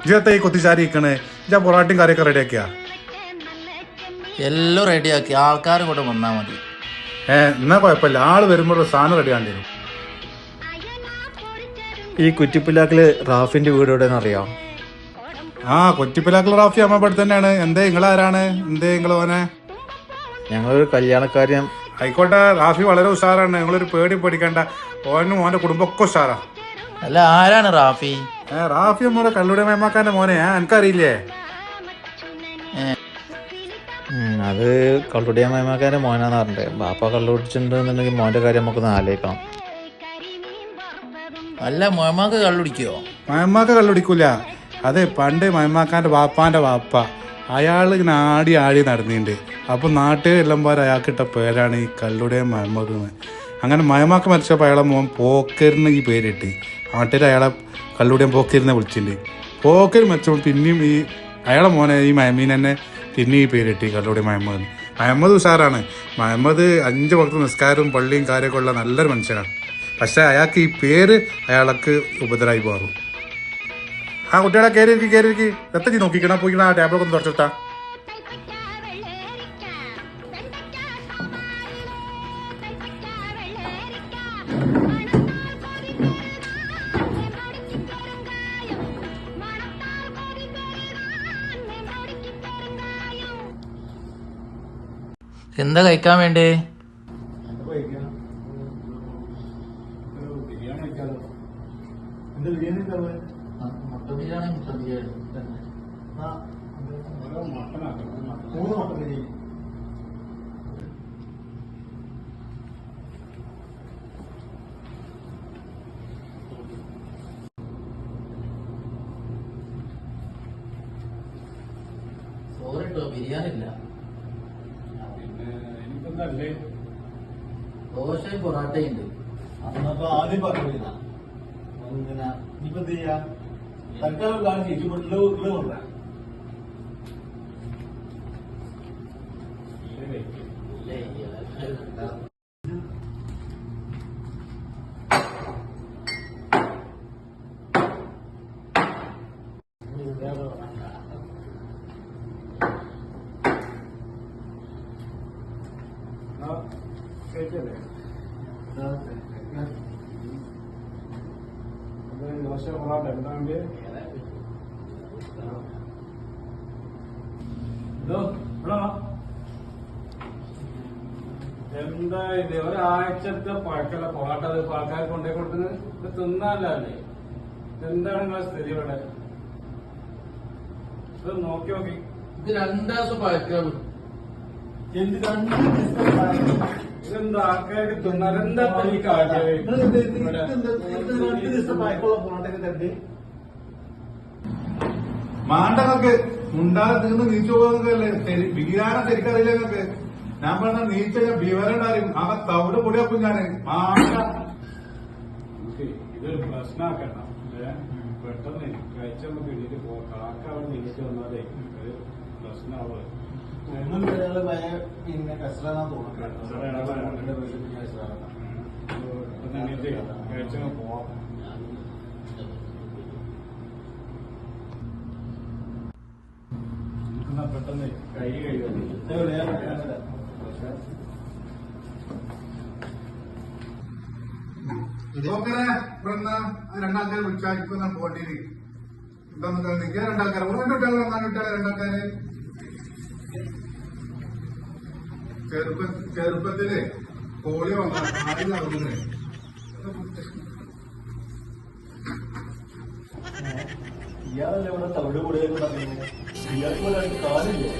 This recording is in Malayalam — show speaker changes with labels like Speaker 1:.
Speaker 1: ഇജത്തെ ഈ കൊത്തിച്ചാരി ഇരിക്കണേ ഇജാ പൊറാട്ടയും കറിയൊക്കെ റെഡിയാക്കിയാ?
Speaker 2: എല്ലാം റെഡിയാക്കി, ആൾക്കാർ കൂടെ വന്നാൽ മതി.
Speaker 1: എന്നാ കുഴപ്പമില്ല, ആള് വരുമ്പോൾ സാധനം റെഡിയാണ്ടി വരും.
Speaker 3: ഈ കുറ്റിപ്പിലാക്കില് റാഫിന്റെ വീട് എവിടെയെന്ന് അറിയാം?
Speaker 1: കൊറ്റിപ്പിലാക്കിൽ റാഫി അമ്മപ്പടി തന്നെയാണ്. എന്തേ നിങ്ങളാരാണ്? എന്തേ നിങ്ങള് ഓനെ?
Speaker 3: ഞങ്ങളൊരു കല്യാണക്കാര്യം.
Speaker 1: ആയിക്കോട്ടെ, റാഫി വളരെ ഉഷാറാണ്, നിങ്ങളൊരു പേടി പേടിക്കണ്ട. ഓനും ഓന്റെ കുടുംബമൊക്കെ ഉഷാറാ.
Speaker 2: അല്ല, ആരാണ് റാഫി?
Speaker 1: റാഫി നമ്മുടെ കള്ളുടെ മേമാക്കാന്റെ മോനെ, എനിക്കറിയില്ലേ?
Speaker 3: അത് കള്ളുടിയ മേമാക്കാന്റെ മോനാന്ന് പറഞ്ഞിട്ട്. ബാപ്പ കള്ളു കുടിച്ചിട്ടുണ്ടെന്നുണ്ടെങ്കിൽ മോന്റെ കാര്യം നമുക്കൊന്ന് ആലോചിക്കണം.
Speaker 2: അല്ല, മോമാക്ക് കള്ളുടിക്കോ?
Speaker 1: മയമാക്ക കള്ളുടിക്കൂല. അതെ, പണ്ട് മയമാക്കാന്റെ വാപ്പാന്റെ വാപ്പ അയാൾ ഇങ്ങനെ ആടി ആടി നടന്നിട്ടുണ്ട്. അപ്പൊ നാട്ടുകാർ എല്ലാം പോലെ അയാൾക്കിട്ട പേരാണ് ഈ കള്ളുടെ മഹമ്മദ് എന്ന്. അങ്ങനെ മയമാക്ക മരിച്ചപ്പോൾ അയാളെ മോൻ പോക്കറിന് ഈ പേരിട്ട് നാട്ടുകാർ അയാളെ കള്ളുടെയും പോക്കറിനെ വിളിച്ചിട്ടുണ്ട്. പോക്കർ മരിച്ചപ്പോൾ പിന്നെയും ഈ അയാളെ മോനെ ഈ മയമീൻ തന്നെ പിന്നെ ഈ പേരിട്ട് കള്ളുടെ മഹമ്മദ്. മഹമ്മദ് ഉഷാറാണ്. മഹമ്മദ് 5 വക്ത നിസ്കാരവും പള്ളിയും കാര്യമൊക്കെ ഉള്ള നല്ലൊരു മനുഷ്യനാണ്. പക്ഷെ അയാൾക്ക് ഈ പേര് അയാൾക്ക് ഉപദ്രവമായി മാറും. കുട്ടികളെ കയറിയിരിക്കും എത്തി നോക്കിക്കണം, പോയിക്കണം. ആ ടേബിളൊക്കെ ഒന്ന് തുറച്ചിട്ടാ.
Speaker 2: എന്താ കഴിക്കാൻ വേണ്ടേ? ബിരിയാണി ഇല്ല, ദോശയും പൊറാട്ടയും ഉണ്ട്.
Speaker 4: അന്നപ്പോ ആദ്യം പറഞ്ഞില്ല ഇനിയിപ്പോ എന്ത് ചെയ്യാ? തൽക്കാലം കാണിച്ചു കൊണ്ടുവരാ.
Speaker 1: ദോശ പൊറാട്ട എന്താ വേണ്ടി? എന്താ ഇത്? ഒരാഴ്ചത്തെ പഴക്കല്ല പൊറാട്ട ആൾക്കാർക്ക് കൊണ്ടേ കൊടുക്കുന്നത്. ഇത് തിന്നാലല്ലേ? എന്താണ് നിങ്ങളുടെ സ്ഥിതി ഇവിടെ? ഇത് നോക്കി നോക്കി.
Speaker 2: ഇത് 2 ദിവസം പഴക്കം.
Speaker 1: ഇതെന്താ ആൾക്കാർക്ക് തിന്നാൽ? എന്താ ഈ കാര്യം? മാണ്ടങ്ങൾക്ക് മുണ്ടാതെ തീർന്ന് നീച്ചു പോകുന്നതല്ലേ? ബിരിയാണി ശരിക്കറിയില്ല നിങ്ങൾക്ക്. ഞാൻ പറഞ്ഞ നീച്ച ബിവരുണ്ടാരും ആ തവിട് പൊടിയപ്പം ഞാന് മാണ്ട. ഇതൊരു പ്രശ്നമാക്കണ്ട. പെട്ടെന്ന് കഴിച്ച നമുക്ക് എണീറ്റ് പോവാം. കാക്ക അവിടെ നീച്ച് വന്നാലേ ഒരു പ്രശ്നമാവുക.
Speaker 4: പിന്നെ കസറാന്നാ തോന്നുന്നു.
Speaker 1: കഴിച്ച പോവാം. പെട്ടെന്ന് കൈ കഴിയുക. രണ്ടാൾക്കാരെ വിളിച്ചാൽ ഇപ്പൊ ഞാൻ പോകേണ്ടി. എന്താ നിൽക്കുക? രണ്ടാൾക്കാരെ രണ്ടാൾക്കാരെ ചെറുപ്പത്തില് പോളിയോ വന്നേ
Speaker 4: ഇയാളല്ലേ ഇവിടെ തവിട് കൂടുതൽ പറയുന്നത്? ഇയാൾക്ക് കാലില്ലേ?